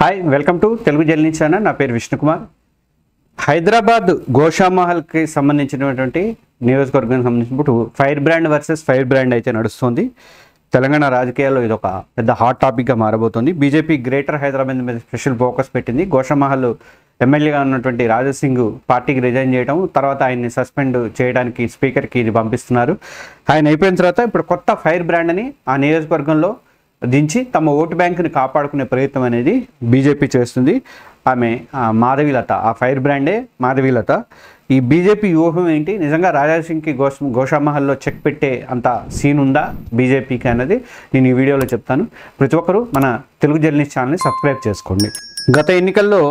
Hi welcome to Telugu journey channel. నా పేరు విష్ణుకుమార్. హైదరాబాద్ గోషామహల్కి సంబంధించినటువంటి నియోజకవర్గానికి సంబంధించినప్పుడు fire brand versus fire brand అయితే నడుస్తుంది. తెలంగాణ రాజకీయాల్లో ఇది ఒక పెద్ద హాట్ టాపిక్గా మారబోతోంది. బీజేపీ గ్రేటర్ హైదరాబాద్ మీద స్పెషల్ ఫోకస్ పెట్టింది. గోషామహల్ ఎమ్మెల్యేగా ఉన్నటువంటి రాజాసింగ్ పార్టీకి రిజైన్ చేయడం, తర్వాత ఆయన్ని సస్పెండ్ చేయడానికి స్పీకర్కి ఇది పంపిస్తున్నారు. ఆయన అయిపోయిన తర్వాత ఇప్పుడు కొత్త ఫైర్ బ్రాండ్ని ఆ నియోజకవర్గంలో దించి తమ ఓటు బ్యాంకుని కాపాడుకునే ప్రయత్నం అనేది బీజేపీ చేస్తుంది. ఆమె మాధవీలత, ఆ ఫైర్ బ్రాండే మాధవీలత. ఈ బీజేపీ వ్యూహం ఏంటి? నిజంగా రాజాసింగ్కి గోషామహల్లో చెక్ పెట్టే అంత సీన్ ఉందా బీజేపీకి అన్నది నేను ఈ వీడియోలో చెప్తాను. ప్రతి ఒక్కరూ మన తెలుగు జర్నలిస్ట్ ఛానల్ని సబ్స్క్రైబ్ చేసుకోండి. గత ఎన్నికల్లో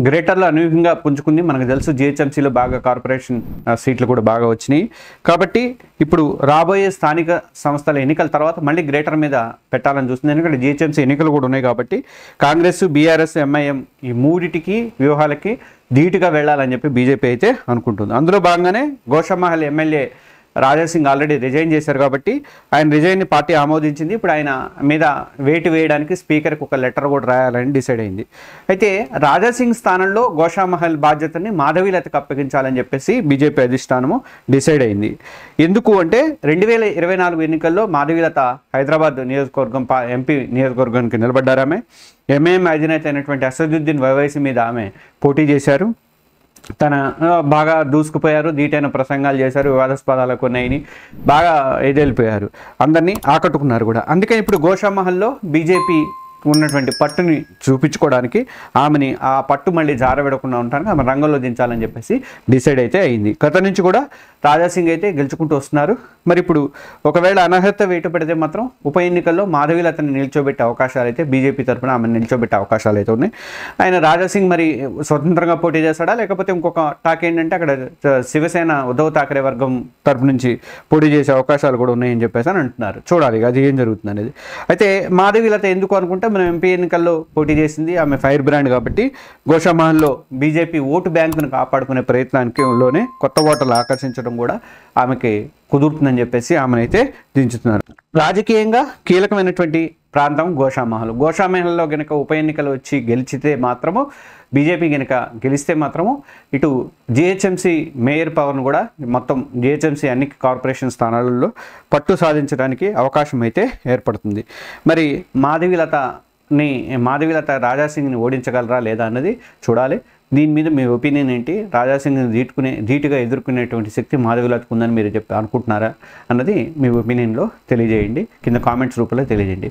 గ్రేటర్లో అనూహ్యంగా పుంజుకుంది. మనకు తెలుసు జిహెచ్ఎంసీలో బాగా కార్పొరేషన్ సీట్లు కూడా బాగా వచ్చినాయి. కాబట్టి ఇప్పుడు రాబోయే స్థానిక సంస్థల ఎన్నికల తర్వాత మళ్ళీ గ్రేటర్ మీద పెట్టాలని చూస్తుంది. ఎందుకంటే జిహెచ్ఎంసీ ఎన్నికలు కూడా ఉన్నాయి కాబట్టి కాంగ్రెస్, బీఆర్ఎస్, ఎంఐఎం ఈ మూడిటికి వ్యూహాలకి ధీటుగా వెళ్ళాలని చెప్పి బీజేపీ అయితే అనుకుంటుంది. అందులో భాగంగానే Goshamahal MLA Raja Singh already resign చేశారు కాబట్టి ఆయన రిజైన్ని పార్టీ ఆమోదించింది. ఇప్పుడు ఆయన మీద వేటు వేయడానికి స్పీకర్కి ఒక లెటర్ కూడా రాయాలని డిసైడ్ అయింది. అయితే రాజాసింగ్ స్థానంలో గోషామహల్ బాధ్యతని మాధవీలతకు అప్పగించాలని చెప్పేసి బీజేపీ అధిష్టానము డిసైడ్ అయింది. ఎందుకు అంటే 2024 ఎన్నికల్లో మాధవీలత హైదరాబాద్ నియోజకవర్గం ఎంపీ నియోజకవర్గానికి నిలబడ్డారు. ఆమె ఎంఐఎం అధినేత అయినటువంటి అసదుద్దీన్ ఓవైసీ మీద ఆమె పోటీ చేశారు. తన బాగా దూసుకుపోయారు, ధీటైన ప్రసంగాలు చేశారు, వివాదాస్పదాలు కొన్నాయని బాగా ఎదిలిపోయారు, అందరినీ ఆకట్టుకున్నారు కూడా. అందుకని ఇప్పుడు గోషామహల్లో బీజేపీ ఉన్నటువంటి పట్టుని చూపించుకోవడానికి ఆమెని ఆ పట్టు మళ్ళీ జారవిడకుండా ఉండడానికి ఆమె రంగంలో దించాలని చెప్పేసి డిసైడ్ అయితే అయింది. గత నుంచి కూడా రాజాసింగ్ అయితే గెలుచుకుంటూ వస్తున్నారు. మరి ఇప్పుడు ఒకవేళ అనర్హత వేటు పెడితే మాత్రం ఉప ఎన్నికల్లో మాధవీలతని నిల్చోబెట్టే అవకాశాలు అయితే బీజేపీ తరఫున ఆమెను నిల్చోబెట్టే అవకాశాలు అయితే ఉన్నాయి. ఆయన రాజాసింగ్ మరి స్వతంత్రంగా పోటీ చేస్తాడా, లేకపోతే ఇంకొక టాక్ ఏంటంటే అక్కడ శివసేన ఉద్ధవ్ ఠాక్రే వర్గం తరపు నుంచి పోటీ చేసే అవకాశాలు కూడా ఉన్నాయని చెప్పేసి అని అంటున్నారు. చూడాలి అది ఏం జరుగుతుంది అనేది. అయితే మాధవీలత ఎందుకు అనుకుంటే మనం ఎంపీ ఎన్నికల్లో పోటీ చేసింది, ఆమె ఫైర్ బ్రాండ్ కాబట్టి గోషామహల్లో బీజేపీ ఓటు బ్యాంకును కాపాడుకునే ప్రయత్నానికిలోనే కొత్త ఓటర్లు ఆకర్షించడం కూడా ఆమెకి కుదురుతుందని చెప్పేసి ఆమెనైతే దించుతున్నారు. రాజకీయంగా కీలకమైనటువంటి ప్రాంతం గోషామహల్లో గనక ఉప ఎన్నికలు వచ్చి గెలిచితే మాత్రము, బీజేపీ కనుక గెలిస్తే మాత్రము ఇటు జిహెచ్ఎంసీ మేయర్ పవర్ను కూడా మొత్తం జిహెచ్ఎంసీ అన్ని కార్పొరేషన్ స్థానాలలో పట్టు సాధించడానికి అవకాశం అయితే ఏర్పడుతుంది. మరి మాధవీలత రాజాసింగ్ని ఓడించగలరా లేదా అన్నది చూడాలి. దీని మీద మీ ఒపీనియన్ ఏంటి? రాజాసింగ్ని ధీటుగా ఎదుర్కొనేటువంటి శక్తి మాధవీలతకు ఉందని మీరు అనుకుంటున్నారా అన్నది మీ ఒపీనియన్లో తెలియజేయండి, కింద కామెంట్స్ రూపంలో తెలియజేయండి.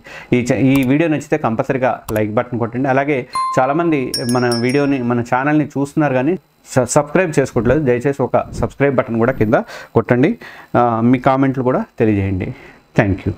ఈ వీడియో నచ్చితే కంపల్సరీగా లైక్ బటన్ కొట్టండి. అలాగే చాలామంది మన ఛానల్ని చూస్తున్నారు కానీ సబ్స్క్రైబ్ చేసుకోవట్లేదు. దయచేసి ఒక సబ్స్క్రైబ్ బటన్ కూడా కింద కొట్టండి. మీ కామెంట్లు కూడా తెలియజేయండి. Thank you.